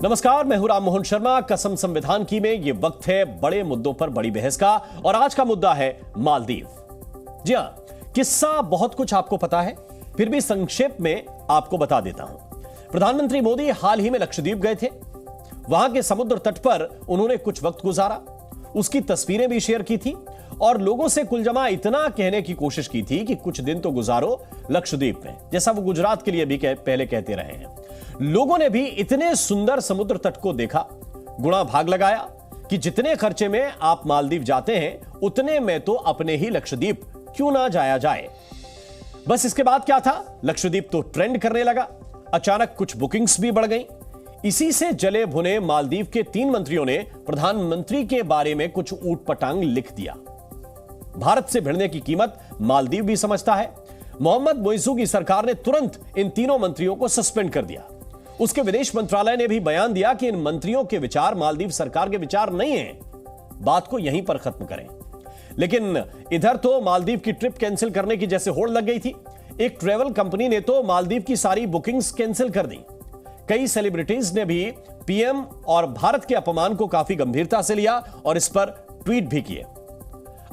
नमस्कार, मैं हूं राम मोहन शर्मा। कसम संविधान की में ये वक्त है बड़े मुद्दों पर बड़ी बहस का, और आज का मुद्दा है मालदीव। जी हां, किस्सा बहुत कुछ आपको पता है, फिर भी संक्षेप में आपको बता देता हूं। प्रधानमंत्री मोदी हाल ही में लक्षद्वीप गए थे। वहां के समुद्र तट पर उन्होंने कुछ वक्त गुजारा, उसकी तस्वीरें भी शेयर की थी और लोगों से कुलजमा इतना कहने की कोशिश की थी कि कुछ दिन तो गुजारो लक्षद्वीप में, जैसा वो गुजरात के लिए भी पहले कहते रहे हैं। लोगों ने भी इतने सुंदर समुद्र तट को देखा, गुणा भाग लगाया कि जितने खर्चे में आप मालदीव जाते हैं उतने में तो अपने ही लक्षद्वीप क्यों ना जाया जाए। बस इसके बाद क्या था, लक्षद्वीप तो ट्रेंड करने लगा। अचानक कुछ बुकिंग्स भी बढ़ गई। इसी से जले भुने मालदीव के 3 मंत्रियों ने प्रधानमंत्री के बारे में कुछ ऊटपटांग लिख दिया। भारत से भिड़ने की कीमत मालदीव भी समझता है। मोहम्मद मोइसू की सरकार ने तुरंत इन तीनों मंत्रियों को सस्पेंड कर दिया। उसके विदेश मंत्रालय ने भी बयान दिया कि इन मंत्रियों के विचार मालदीव सरकार के विचार नहीं हैं। बात को यहीं पर खत्म करें। लेकिन इधर तो मालदीव की ट्रिप कैंसिल करने की जैसे होड़ लग गई थी। एक ट्रैवल कंपनी ने तो मालदीव की सारी बुकिंग्स कैंसिल कर दी। कई सेलिब्रिटीज ने भी पीएम और भारत के अपमान को काफी गंभीरता से लिया और इस पर ट्वीट भी किए।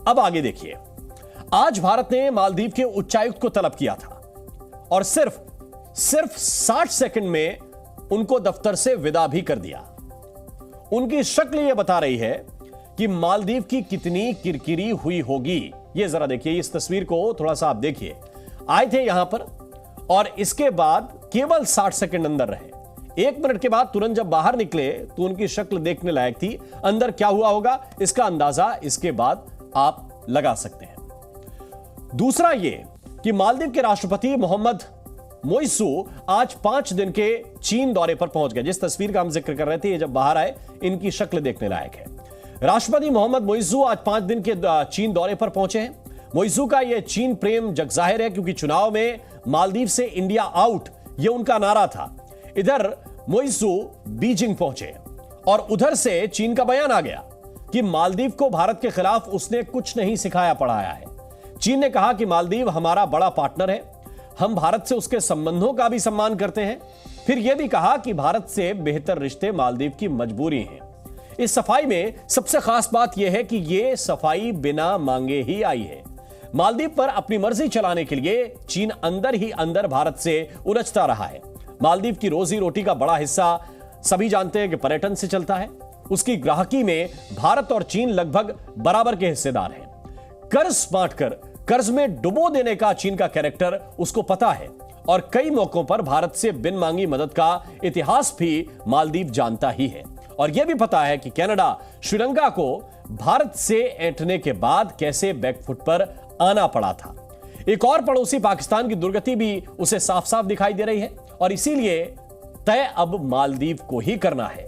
अब आगे देखिए, आज भारत ने मालदीव के उच्चायुक्त को तलब किया था और सिर्फ 60 सेकंड में उनको दफ्तर से विदा भी कर दिया। उनकी शक्ल यह बता रही है कि मालदीव की कितनी किरकिरी हुई होगी। यह जरा देखिए, इस तस्वीर को थोड़ा सा आप देखिए। आए थे यहां पर और इसके बाद केवल 60 सेकंड अंदर रहे। 1 मिनट के बाद तुरंत जब बाहर निकले तो उनकी शक्ल देखने लायक थी। अंदर क्या हुआ होगा इसका अंदाजा इसके बाद आप लगा सकते हैं। दूसरा यह कि मालदीव के राष्ट्रपति मोहम्मद मोइसू आज 5 दिन के चीन दौरे पर पहुंच गए। जिस तस्वीर का हम जिक्र कर रहे थे, ये जब बाहर आए, इनकी शक्ल देखने लायक है। राष्ट्रपति मोहम्मद मोइसू आज 5 दिन के चीन दौरे पर पहुंचे हैं। मोइसू का यह चीन प्रेम जगजाहिर है, क्योंकि चुनाव में मालदीव से इंडिया आउट, यह उनका नारा था। इधर मोइसू बीजिंग पहुंचे और उधर से चीन का बयान आ गया कि मालदीव को भारत के खिलाफ उसने कुछ नहीं सिखाया पढ़ाया है। चीन ने कहा कि मालदीव हमारा बड़ा पार्टनर है, हम भारत से उसके संबंधों का भी सम्मान करते हैं। फिर यह भी कहा कि भारत से बेहतर रिश्ते मालदीव की मजबूरी हैं। इस सफाई में सबसे खास बात यह है कि यह सफाई बिना मांगे ही आई है। मालदीव पर अपनी मर्जी चलाने के लिए चीन अंदर ही अंदर भारत से उलझता रहा है। मालदीव की रोजी रोटी का बड़ा हिस्सा सभी जानते हैं कि पर्यटन से चलता है। उसकी ग्राहकी में भारत और चीन लगभग बराबर के हिस्सेदार हैं। कर्ज बांटकर कर्ज में डुबो देने का चीन का कैरेक्टर उसको पता है और कई मौकों पर भारत से बिन मांगी मदद का इतिहास भी मालदीव जानता ही है। और यह भी पता है कि कनाडा श्रीलंका को भारत से ऐंठने के बाद कैसे बैकफुट पर आना पड़ा था। एक और पड़ोसी पाकिस्तान की दुर्गति भी उसे साफ साफ दिखाई दे रही है और इसीलिए तय अब मालदीव को ही करना है।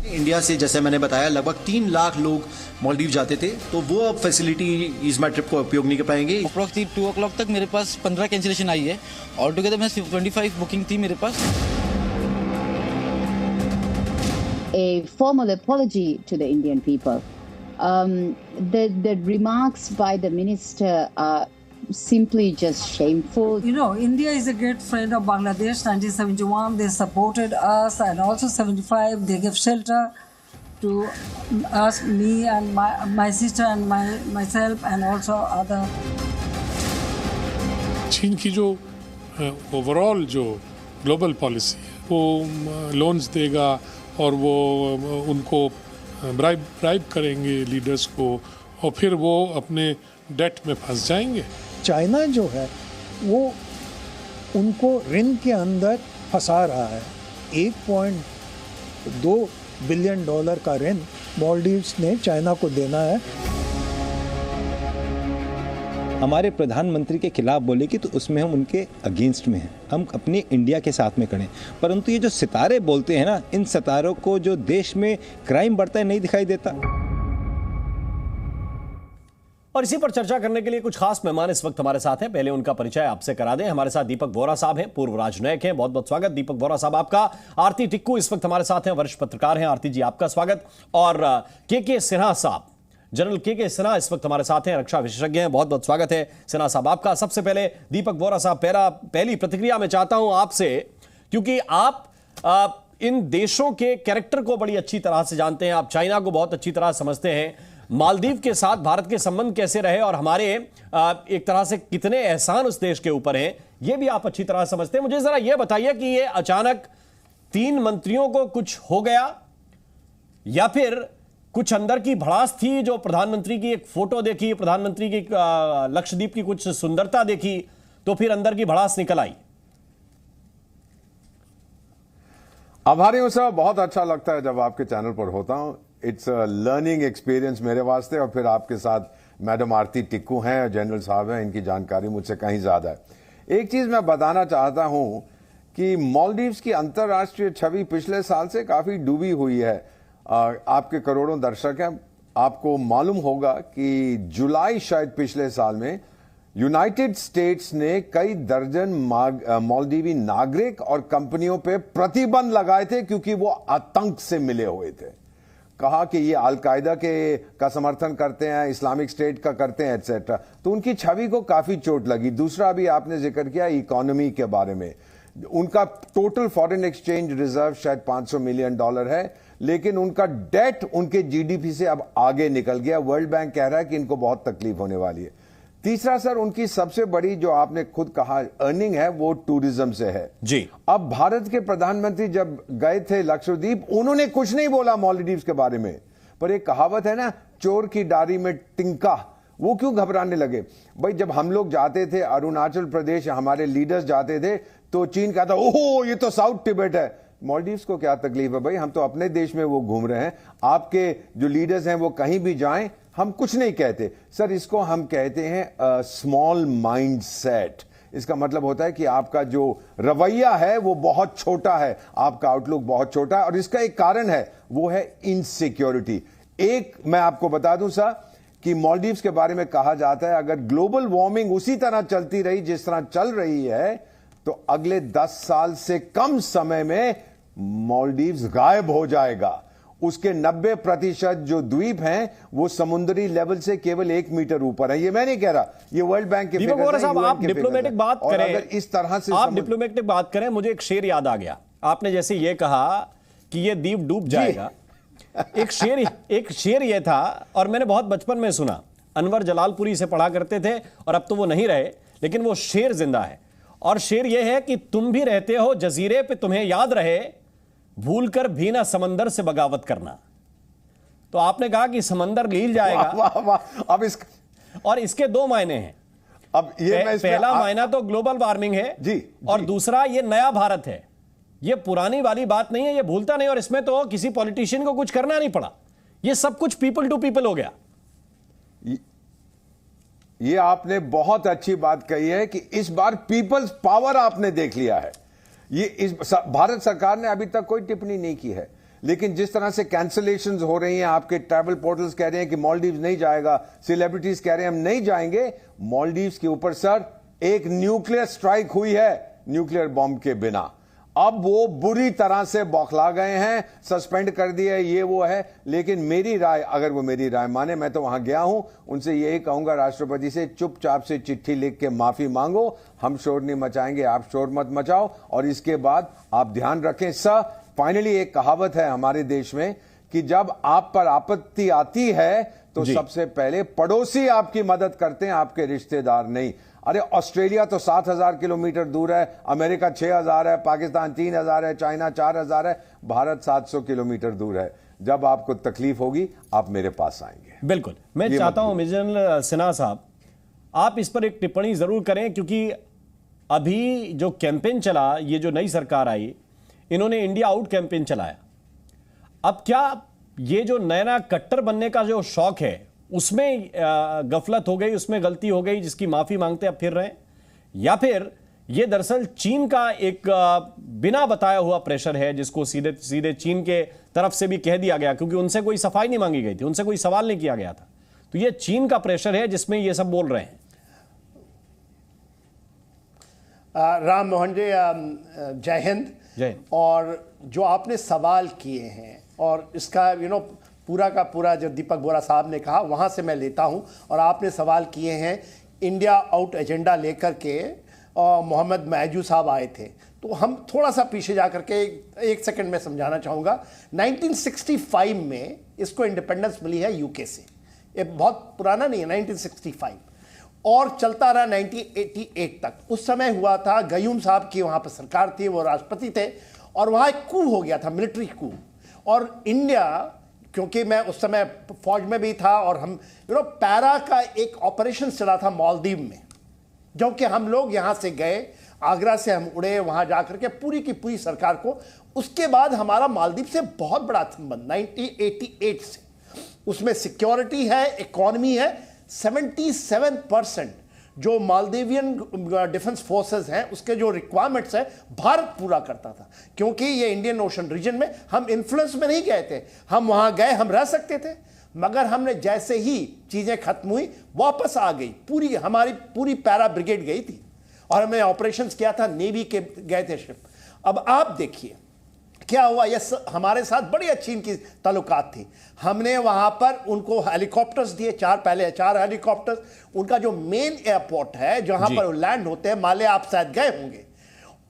इंडिया से जैसे मैंने बताया लगभग 3 लाख लोग मालदीव जाते थे, तो वो अब फैसिलिटी इस माई ट्रिप को उपयोग नहीं कर पाएंगे। अप्रॉक्सिमेटली 2 o'clock तक मेरे पास 15 कैंसिलेशन आई है। ऑल टुगेदर मैं 25 बुकिंग थी मेरे पास। A formal apology to the Indian people. The remarks by the minister are simply just shameful. You know, India is a great friend of Bangladesh. 1971, they supported us, and also 75, they gave shelter to us, me and my sister and myself, and also other. चीन की जो overall जो global policy है, वो loans देगा और वो उनको ब्राइब करेंगे लीडर्स को, और फिर वो अपने डेट में फंस जाएंगे। चाइना जो है वो उनको ऋण के अंदर फंसा रहा है। $1.2 बिलियन का ऋण मालदीव्स ने चाइना को देना है। हमारे प्रधानमंत्री के खिलाफ बोलेगी तो उसमें हम उनके अगेंस्ट में हैं, हम अपने इंडिया के साथ में खड़े। परंतु ये जो सितारे बोलते हैं ना, इन सितारों को जो देश में क्राइम बढ़ता है नहीं दिखाई देता। और इसी पर चर्चा करने के लिए कुछ खास मेहमान इस वक्त हमारे साथ हैं। पहले उनका परिचय आपसे करा दें। हमारे साथ दीपक बोहरा साहब हैं, पूर्व राजनयिक हैं। बहुत बहुत स्वागत दीपक बोहरा साहब आपका। आरती टिक्कू इस वक्त हमारे साथ हैं, वरिष्ठ पत्रकार हैं। आरती जी आपका स्वागत। और के सिन्हा साहब, जनरल के सिन्हा इस वक्त हमारे साथ हैं, रक्षा विशेषज्ञ हैं। बहुत बहुत स्वागत है सिन्हा साहब आपका। सबसे पहले दीपक बोहरा साहब, पहली प्रतिक्रिया मैं चाहता हूं आपसे, क्योंकि आप इन देशों के कैरेक्टर को बड़ी अच्छी तरह से जानते हैं। आप चाइना को बहुत अच्छी तरह समझते हैं। मालदीव के साथ भारत के संबंध कैसे रहे और हमारे एक तरह से कितने एहसान उस देश के ऊपर हैं, यह भी आप अच्छी तरह समझते हैं। मुझे जरा यह बताइए कि ये अचानक 3 मंत्रियों को कुछ हो गया या फिर कुछ अंदर की भड़ास थी, जो प्रधानमंत्री की एक फोटो देखी, प्रधानमंत्री की लक्षद्वीप की कुछ सुंदरता देखी, तो फिर अंदर की भड़ास निकल आई? आभारी हूं सर, बहुत अच्छा लगता है जब आपके चैनल पर होता हूं। इट्स अ लर्निंग एक्सपीरियंस मेरे वास्ते, और फिर आपके साथ मैडम आरती टिक्कू हैं, जनरल साहब हैं, इनकी जानकारी मुझसे कहीं ज्यादा है। एक चीज मैं बताना चाहता हूं कि मालदीव्स की अंतर्राष्ट्रीय छवि पिछले साल से काफी डूबी हुई है। आपके करोड़ों दर्शक हैं, आपको मालूम होगा कि जुलाई शायद पिछले साल में यूनाइटेड स्टेट्स ने कई दर्जन मालदीवी नागरिक और कंपनियों पे प्रतिबंध लगाए थे, क्योंकि वो आतंक से मिले हुए थे। कहा कि ये अलकायदा का समर्थन करते हैं, इस्लामिक स्टेट का करते हैं, एटसेट्रा। तो उनकी छवि को काफी चोट लगी। दूसरा भी आपने जिक्र किया इकोनॉमी के बारे में। उनका टोटल फॉरेन एक्सचेंज रिजर्व शायद $500 मिलियन है, लेकिन उनका डेट उनके जीडीपी से अब आगे निकल गया। वर्ल्ड बैंक कह रहा है कि इनको बहुत तकलीफ होने वाली है। तीसरा सर, उनकी सबसे बड़ी, जो आपने खुद कहा, अर्निंग है, वो टूरिज्म से है जी। अब भारत के प्रधानमंत्री जब गए थे लक्षद्वीप, उन्होंने कुछ नहीं बोला मालदीव्स के बारे में, पर एक कहावत है ना, चोर की डारी में टिंका, वो क्यों घबराने लगे? भाई जब हम लोग जाते थे अरुणाचल प्रदेश, हमारे लीडर्स जाते थे, तो चीन कहता ओहो ये तो साउथ तिब्बत है। मालदीव्स को क्या तकलीफ है भाई, हम तो अपने देश में वो घूम रहे हैं। आपके जो लीडर्स हैं वो कहीं भी जाएं, हम कुछ नहीं कहते सर। इसको हम कहते हैं स्मॉल माइंड सेट। इसका मतलब होता है कि आपका जो रवैया है वो बहुत छोटा है, आपका आउटलुक बहुत छोटा है, और इसका एक कारण है, वो है इनसिक्योरिटी। एक मैं आपको बता दूं सर कि मालदीव्स के बारे में कहा जाता है, अगर ग्लोबल वार्मिंग उसी तरह चलती रही जिस तरह चल रही है, तो अगले 10 साल से कम समय में मालदीव्स गायब हो जाएगा। उसके 90% जो द्वीप हैं वो समुद्री लेवल से केवल 1 मीटर ऊपर है। ये मैं नहीं कह रहा, ये वर्ल्ड बैंक के दीपक बोहरा साहब, आप डिप्लोमेटिक बात करें, अगर इस तरह से आप डिप्लोमेटिक बात करें, मुझे एक शेर याद आ गया। आपने जैसे ये कहा कि ये द्वीप डूब जाएगा, एक शेर ये था, और मैंने बहुत बचपन में सुना, अनवर जलालपुरी से पढ़ा करते थे, और अब तो वो नहीं रहे, लेकिन वो शेर जिंदा है। और शेर ये है कि तुम भी रहते हो जजीरे पे, तुम्हें याद रहे, भूलकर भी ना समंदर से बगावत करना। तो आपने कहा कि समंदर लील जाएगा। वाह, वाह। अब और इसके 2 मायने हैं। अब ये पहला मायना तो ग्लोबल वार्मिंग है जी, और दूसरा ये नया भारत है। ये पुरानी वाली बात नहीं है, ये भूलता नहीं, और इसमें तो किसी पॉलिटिशियन को कुछ करना नहीं पड़ा। ये सब कुछ पीपल टू पीपल हो गया। ये आपने बहुत अच्छी बात कही है कि इस बार पीपल्स पावर आपने देख लिया है। ये इस भारत सरकार ने अभी तक कोई टिप्पणी नहीं की है, लेकिन जिस तरह से कैंसलेशंस हो रही हैं, आपके ट्रैवल पोर्टल्स कह रहे हैं कि मालदीव्स नहीं जाएगा, सेलिब्रिटीज कह रहे हैं हम नहीं जाएंगे। मालदीव्स के ऊपर सर एक न्यूक्लियर स्ट्राइक हुई है, न्यूक्लियर बॉम्ब के बिना। अब वो बुरी तरह से बौखला गए हैं, सस्पेंड कर दिया, ये वो है। लेकिन मेरी राय, अगर वो मेरी राय माने, मैं तो वहां गया हूं, उनसे यही कहूंगा राष्ट्रपति से, चुपचाप से चिट्ठी लिख के माफी मांगो। हम शोर नहीं मचाएंगे, आप शोर मत मचाओ। और इसके बाद आप ध्यान रखें सर, फाइनली एक कहावत है हमारे देश में कि जब आप पर आपत्ति आती है तो सबसे पहले पड़ोसी आपकी मदद करते हैं, आपके रिश्तेदार नहीं। अरे ऑस्ट्रेलिया तो 7000 किलोमीटर दूर है, अमेरिका 6000 है, पाकिस्तान 3000 है, चाइना 4000 है, भारत 700 किलोमीटर दूर है। जब आपको तकलीफ होगी आप मेरे पास आएंगे। बिल्कुल, मैं चाहता हूं जनरल सिन्हा साहब, आप इस पर एक टिप्पणी जरूर करें, क्योंकि अभी जो कैंपेन चला, ये जो नई सरकार आई, इन्होंने इंडिया आउट कैंपेन चलाया। अब क्या ये जो नया कट्टर बनने का जो शौक है, उसमें गफलत हो गई, उसमें गलती हो गई, जिसकी माफी मांगते अब फिर रहे, या फिर ये दरअसल चीन का एक बिना बताया हुआ प्रेशर है, जिसको सीधे सीधे चीन के तरफ से भी कह दिया गया, क्योंकि उनसे कोई सफाई नहीं मांगी गई थी, उनसे कोई सवाल नहीं किया गया था। तो ये चीन का प्रेशर है जिसमें ये सब बोल रहे हैं। राम मोहन जी, जय हिंद। जय हिंद। और जो आपने सवाल किए हैं और इसका पूरा का पूरा जो दीपक बोरा साहब ने कहा वहाँ से मैं लेता हूँ, और आपने सवाल किए हैं इंडिया आउट एजेंडा लेकर के मोहम्मद महजू साहब आए थे, तो हम थोड़ा सा पीछे जा करके एक सेकंड में समझाना चाहूँगा। 1965 में इसको इंडिपेंडेंस मिली है यूके से, ये बहुत पुराना नहीं है, 1965, और चलता रहा 1988 तक। उस समय हुआ था गयूम साहब की वहाँ पर सरकार थी, वो राष्ट्रपति थे, और वहाँ एक कू हो गया था, मिलिट्री कू। और इंडिया, क्योंकि मैं उस समय फौज में भी था, और हम पैरा का एक ऑपरेशन चला था मालदीव में, जो कि हम लोग यहाँ से गए, आगरा से हम उड़े, वहाँ जाकर के पूरी की पूरी सरकार को, उसके बाद हमारा मालदीव से बहुत बड़ा संबंध 1988 से, उसमें सिक्योरिटी है, इकॉनमी है। 77% जो मालदीवियन डिफेंस फोर्सेस हैं उसके जो रिक्वायरमेंट्स है भारत पूरा करता था, क्योंकि ये इंडियन ओशन रीजन में हम इन्फ्लुएंस में नहीं गए थे, हम वहाँ गए, हम रह सकते थे, मगर हमने जैसे ही चीज़ें खत्म हुई वापस आ गई, हमारी पूरी पैरा ब्रिगेड गई थी, और हमने ऑपरेशंस किया था, नेवी के गए थे शिप। अब आप देखिए क्या हुआ, ये हमारे साथ बड़ी अच्छी इनकी ताल्लुकात थी। हमने वहाँ पर उनको हेलीकॉप्टर्स दिए, चार हेलीकॉप्टर्स। उनका जो मेन एयरपोर्ट है जहाँ पर वो लैंड होते हैं, माले आप शायद गए होंगे,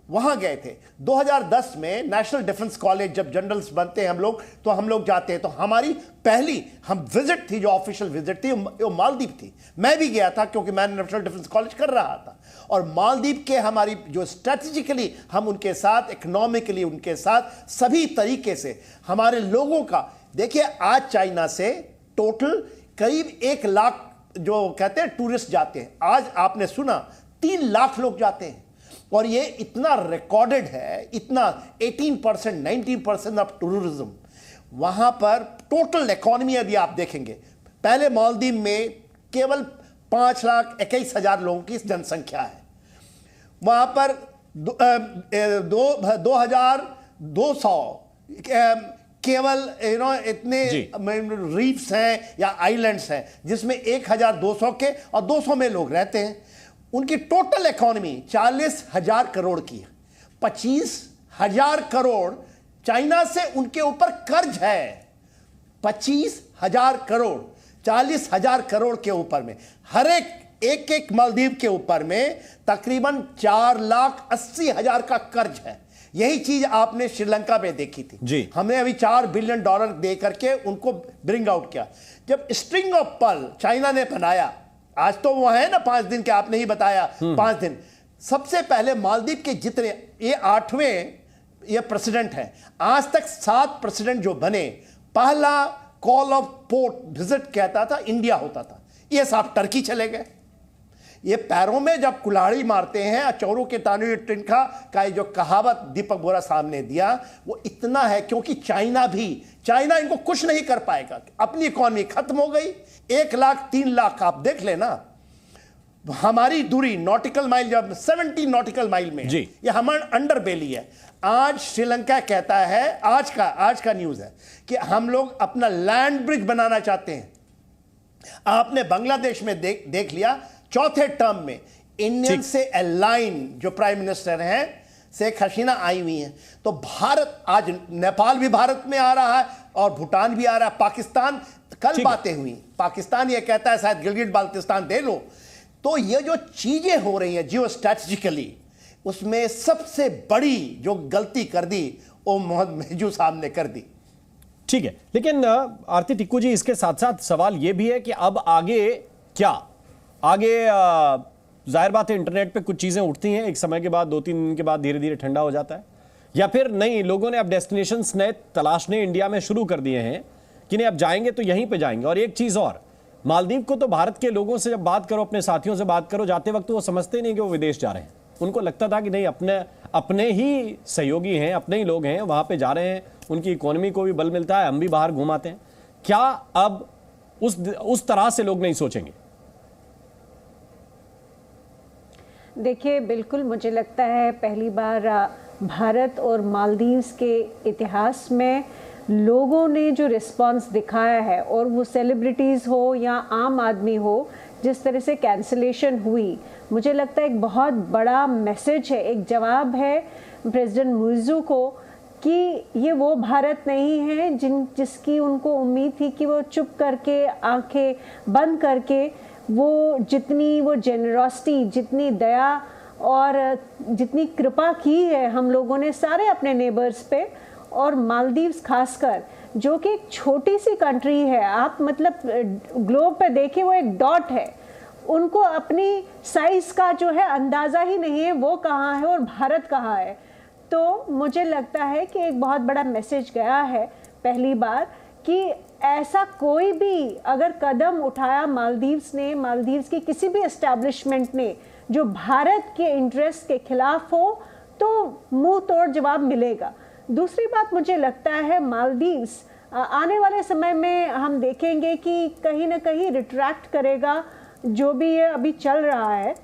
वहाँ गए थे। 2010 में नेशनल डिफेंस कॉलेज जब जनरल्स बनते हैं हम लोग, तो हम लोग जाते हैं, तो हमारी पहली विजिट थी, जो ऑफिशियल विजिट थी, वो मालदीव थी। मैं भी गया था क्योंकि मैं नेशनल डिफेंस कॉलेज कर रहा था, और मालदीव के हमारी जो स्ट्रेटेजिकली हम उनके साथ, इकोनॉमिकली उनके साथ, सभी तरीके से हमारे लोगों का, देखिए आज चाइना से टोटल करीब 1 लाख जो कहते हैं टूरिस्ट जाते हैं, आज आपने सुना 3 लाख लोग जाते हैं, और ये इतना रिकॉर्डेड है, इतना 18% 19% ऑफ टूरिज्म वहां पर। टोटल इकोनॉमी यदि आप देखेंगे, पहले मालदीव में केवल 5,21,000 लोगों की जनसंख्या है, वहां पर 2,200 केवल इतने रीफ्स हैं या आइलैंड्स हैं, जिसमें 1,200 के और 200 में लोग रहते हैं। उनकी टोटल इकोनॉमी 40,000 करोड़ की है। 25,000 करोड़ चाइना से उनके ऊपर कर्ज है, 25,000 करोड़, 40,000 करोड़ के ऊपर में, हर एक मालदीव के ऊपर में तकरीबन 4,80,000 का कर्ज है। यही चीज आपने श्रीलंका में देखी थी जी। हमने अभी $4 बिलियन दे करके उनको ब्रिंग आउट किया। जब स्ट्रिंग ऑफ पर्ल चाइना ने बनाया, आज तो वो है ना 5 दिन के, आपने ही बताया 5 दिन। सबसे पहले मालदीव के जितने, ये 8वें ये प्रेसिडेंट है, आज तक 7 प्रेसिडेंट जो बने, पहला कॉल ऑफ पोर्ट विजिट कहता था इंडिया होता था, ये सब टर्की चले गए। ये पैरों में जब कुल्हाड़ी मारते हैं, चौरों के तानू तिनका का जो कहावत दीपक बोरा साहब ने दिया, वो इतना है क्योंकि चाइना इनको कुछ नहीं कर पाएगा, अपनी इकॉनमी खत्म हो गई। 1 लाख 3 लाख आप देख लेना, हमारी दूरी नॉटिकल माइल जब 70 नॉटिकल माइल में है, ये हमारा अंडर बेली है। आज श्रीलंका कहता है, आज का न्यूज है कि हम लोग अपना लैंड ब्रिज बनाना चाहते हैं। आपने बांग्लादेश में देख लिया, चौथे टर्म में इंडियन से अलाइन जो प्राइम मिनिस्टर हैं शेख हसीना आई हुई हैं। तो भारत, आज नेपाल भी भारत में आ रहा है और भूटान भी आ रहा है, पाकिस्तान, कल बातें हुई, पाकिस्तान ये कहता है शायद गिलगिट बाल्टिस्तान दे लो। तो ये जो चीजें हो रही हैं जियो स्ट्रैटेजिकली, उसमें सबसे बड़ी जो गलती कर दी वो मोहम्मद महजू साहब ने कर दी। ठीक है, लेकिन आरती टिक्कू जी, इसके साथ साथ सवाल यह भी है कि अब आगे क्या, आगे जाहिर बात है इंटरनेट पे कुछ चीजें उठती हैं, एक समय के बाद 2-3 दिन के बाद धीरे धीरे ठंडा हो जाता है, या फिर नहीं, लोगों ने अब डेस्टिनेशंस नए तलाशने इंडिया में शुरू कर दिए हैं कि नहीं अब जाएंगे तो यहीं पे जाएंगे। और एक चीज और, मालदीव को तो भारत के लोगों से जब बात करो, अपने साथियों से बात करो, जाते वक्त वो समझते नहीं कि वो विदेश जा रहे हैं। उनको लगता था कि नहीं, अपने ही सहयोगी हैं, अपने ही लोग हैं, वहां पे जा रहे हैं, उनकी इकोनॉमी को भी बल मिलता है, हम भी बाहर घुमाते हैं। क्या अब उस तरह से लोग नहीं सोचेंगे? देखिए, बिल्कुल मुझे लगता है पहली बार भारत और मालदीव्स के इतिहास में लोगों ने जो रिस्पांस दिखाया है, और वो सेलिब्रिटीज़ हो या आम आदमी हो, जिस तरह से कैंसिलेशन हुई, मुझे लगता है एक बहुत बड़ा मैसेज है, एक जवाब है प्रेसिडेंट मुइज़ू को कि ये वो भारत नहीं है जिसकी उनको उम्मीद थी कि वो चुप करके आंखें बंद करके वो जितनी वो जेनरॉसिटी, जितनी दया और जितनी कृपा की है हम लोगों ने सारे अपने नेबर्स पे, और मालदीव्स खासकर जो कि एक छोटी सी कंट्री है, आप मतलब ग्लोब पे देखें वो एक डॉट है, उनको अपनी साइज का जो है अंदाज़ा ही नहीं है वो कहाँ है और भारत कहाँ है। तो मुझे लगता है कि एक बहुत बड़ा मैसेज गया है पहली बार कि ऐसा कोई भी अगर कदम उठाया मालदीव्स ने, मालदीव्स की किसी भी एस्टैब्लिशमेंट ने जो भारत के इंटरेस्ट के खिलाफ हो, तो मुंह तोड़ जवाब मिलेगा। दूसरी बात मुझे लगता है मालदीव्स आने वाले समय में हम देखेंगे कि कहीं ना कहीं रिट्रैक्ट करेगा जो भी ये अभी चल रहा है,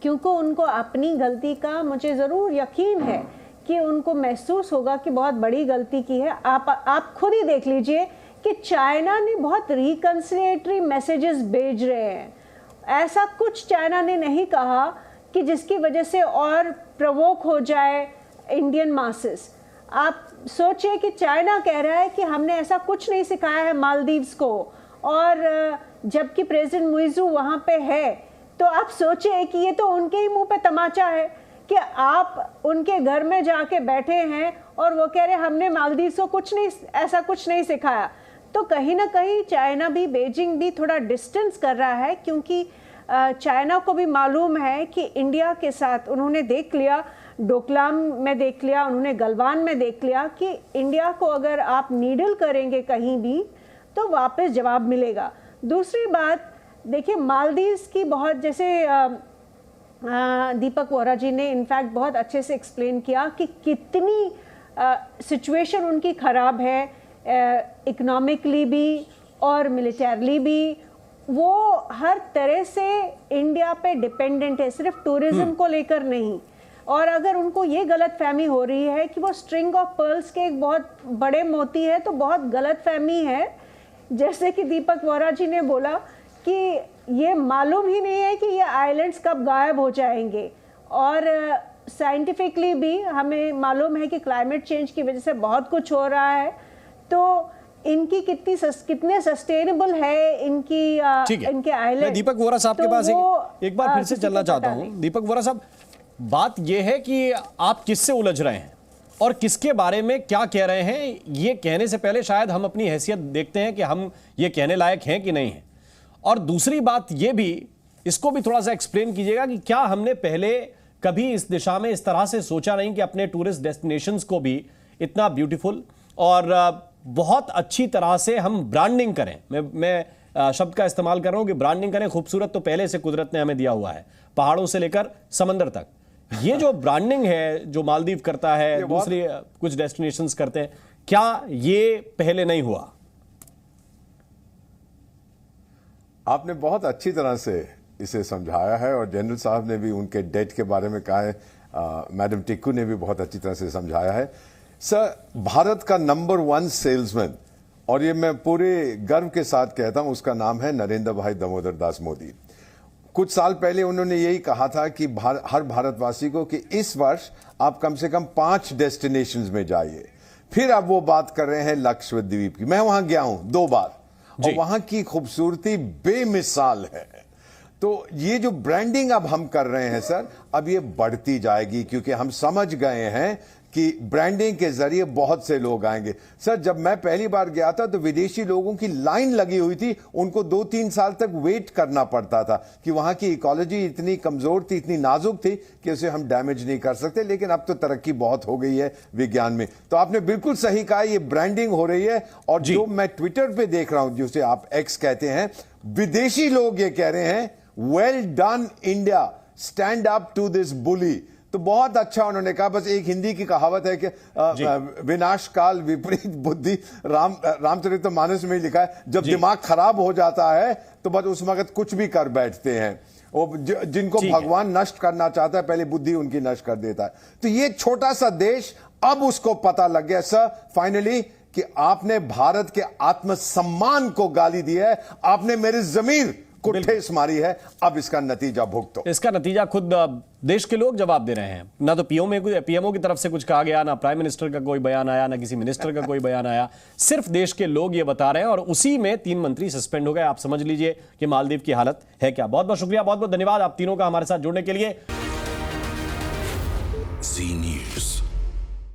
क्योंकि उनको अपनी गलती का मुझे ज़रूर यकीन है कि उनको महसूस होगा कि बहुत बड़ी गलती की है। आप खुद ही देख लीजिए कि चाइना ने बहुत रिकन्सिलिएटरी मैसेजेस भेज रहे हैं। ऐसा कुछ चाइना ने नहीं कहा कि जिसकी वजह से और प्रवोक हो जाए इंडियन मासेस। आप सोचिए कि चाइना कह रहा है कि हमने ऐसा कुछ नहीं सिखाया है मालदीव्स को, और जबकि प्रेसिडेंट मुइज़ू वहाँ पे है, तो आप सोचिए कि ये तो उनके ही मुंह पे तमाचा है कि आप उनके घर में जाके बैठे हैं और वो कह रहे हमने मालदीव्स को ऐसा कुछ नहीं सिखाया। तो कहीं ना कहीं चाइना भी, बीजिंग भी थोड़ा डिस्टेंस कर रहा है, क्योंकि चाइना को भी मालूम है कि इंडिया के साथ उन्होंने देख लिया, डोकलाम में देख लिया, उन्होंने गलवान में देख लिया कि इंडिया को अगर आप नीडल करेंगे कहीं भी तो वापस जवाब मिलेगा। दूसरी बात देखिए, मालदीव्स की बहुत, जैसे दीपक वोरा जी ने इनफैक्ट बहुत अच्छे से एक्सप्लेन किया कि कितनी सिचुएशन उनकी ख़राब है, इकोनॉमिकली भी और मिलिटरली भी। वो हर तरह से इंडिया पे डिपेंडेंट है, सिर्फ टूरिज्म को लेकर नहीं। और अगर उनको ये गलत फहमी हो रही है कि वो स्ट्रिंग ऑफ पर्ल्स के एक बहुत बड़े मोती है, तो बहुत गलत फहमी है। जैसे कि दीपक वोरा जी ने बोला कि ये मालूम ही नहीं है कि ये आइलैंड्स कब गायब हो जाएंगे, और साइंटिफिकली भी हमें मालूम है कि क्लाइमेट चेंज की वजह से बहुत कुछ हो रहा है। तो इनकी कितने सस्टेनेबल है इनके आइलैंड। दीपक वोरा साहब के पास एक बार फिर से चलना चाहता हूं। दीपक वोरा साहब, बात यह है कि आप किससे उलझ रहे हैं और किसके बारे में क्या कह रहे हैं, ये कहने से पहले शायद हम अपनी हैसियत देखते हैं कि हम ये कहने लायक हैं कि नहीं है। और दूसरी बात ये भी, इसको भी थोड़ा सा एक्सप्लेन कीजिएगा कि क्या हमने पहले कभी इस दिशा में इस तरह से सोचा नहीं कि अपने टूरिस्ट डेस्टिनेशंस को भी इतना ब्यूटीफुल और बहुत अच्छी तरह से हम ब्रांडिंग करें। मैं शब्द का इस्तेमाल कर रहा हूं कि ब्रांडिंग करें। खूबसूरत तो पहले से कुदरत ने हमें दिया हुआ है, पहाड़ों से लेकर समंदर तक। ये जो ब्रांडिंग है जो मालदीव करता है, दूसरी कुछ डेस्टिनेशंस करते हैं, क्या ये पहले नहीं हुआ? आपने बहुत अच्छी तरह से इसे समझाया है और जनरल साहब ने भी उनके डेट के बारे में कहा है, मैडम टिक्कू ने भी बहुत अच्छी तरह से समझाया है। सर, भारत का नंबर 1 सेल्समैन, और ये मैं पूरे गर्व के साथ कहता हूं, उसका नाम है नरेंद्र भाई दामोदर दास मोदी। कुछ साल पहले उन्होंने यही कहा था कि हर भारतवासी को कि इस वर्ष आप कम से कम 5 डेस्टिनेशंस में जाइए। फिर अब वो बात कर रहे हैं लक्षद्वीप द्वीप की। मैं वहां गया हूं 2 बार और वहां की खूबसूरती बेमिसाल है। तो ये जो ब्रांडिंग अब हम कर रहे हैं सर, अब ये बढ़ती जाएगी, क्योंकि हम समझ गए हैं कि ब्रांडिंग के जरिए बहुत से लोग आएंगे। सर, जब मैं पहली बार गया था तो विदेशी लोगों की लाइन लगी हुई थी, उनको 2-3 साल तक वेट करना पड़ता था कि वहां की इकोलॉजी इतनी कमजोर थी, इतनी नाजुक थी कि उसे हम डैमेज नहीं कर सकते। लेकिन अब तो तरक्की बहुत हो गई है विज्ञान में। तो आपने बिल्कुल सही कहा, ये ब्रांडिंग हो रही है। और जो मैं ट्विटर पे देख रहा हूं, जिसे आप एक्स कहते हैं, विदेशी लोग ये कह रहे हैं, well done India, stand up to this bully. तो बहुत अच्छा उन्होंने कहा। बस एक हिंदी की कहावत है कि विनाश काल विपरीत बुद्धि, रामचरितमानस में ही लिखा है, जब दिमाग खराब हो जाता है तो बस उस वक्त कुछ भी कर बैठते हैं। वो जिनको भगवान नष्ट करना चाहता है, पहले बुद्धि उनकी नष्ट कर देता है। तो ये छोटा सा देश, अब उसको पता लग गया सर फाइनली कि आपने भारत के आत्मसम्मान को गाली दी है, आपने मेरी जमीर को ठेस मारी है। अब इसका नतीजा भुगतो। इसका नतीजा खुद देश के लोग जवाब दे रहे हैं। ना तो पीएमओ की तरफ से कुछ कहा गया, ना प्राइम मिनिस्टर का कोई बयान आया, ना किसी मिनिस्टर का कोई बयान आया। सिर्फ देश के लोग ये बता रहे हैं और उसी में 3 मंत्री सस्पेंड हो गए। आप समझ लीजिए कि मालदीव की हालत है क्या। बहुत बहुत शुक्रिया, बहुत बहुत धन्यवाद आप तीनों का हमारे साथ जुड़ने के लिए।